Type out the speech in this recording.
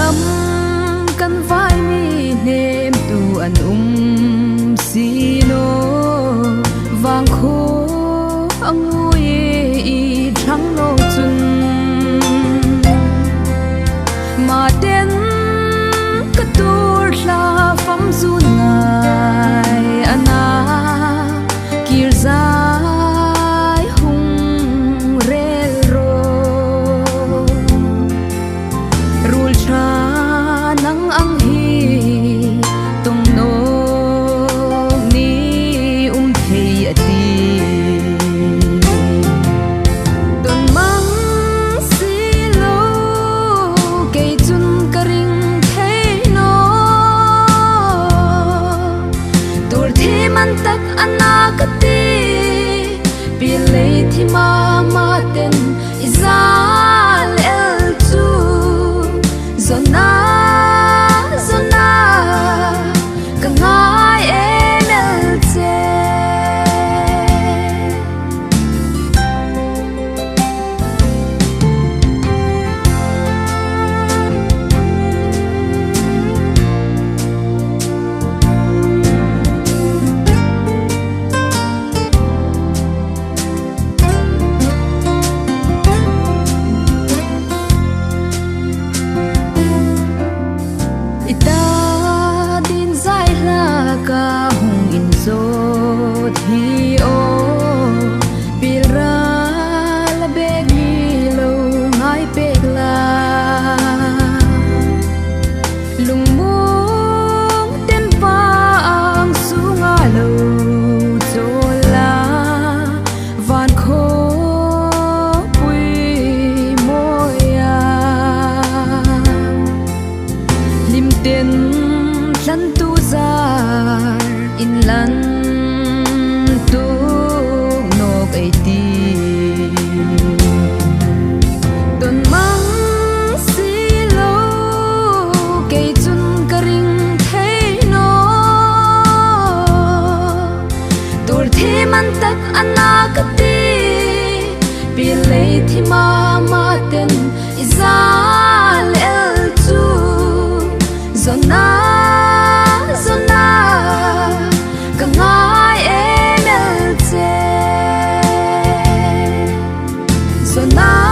lam kan vai mi nem tu an sino vang kho angui I thang no chun ma den ka tur hla fam zun ngai ana kir zai hung rel ro rul cha nang ang hi tung no ni thei ati don mang si lo ke chun karing thei no tur the man tak anakati pile thi ma ten izal el chu zona kangai emel che ka hung in zo thi o pilra la beg mi lo ngai pek la lung mong ten pa ang sunga lo zo la van kho pui moya lim ten lan tu zar in lan tu nok ai ti don mang si lo ke chun karing thei no tur the man tak anakati pile thi ma ten izal el chu zona kangai emel che zona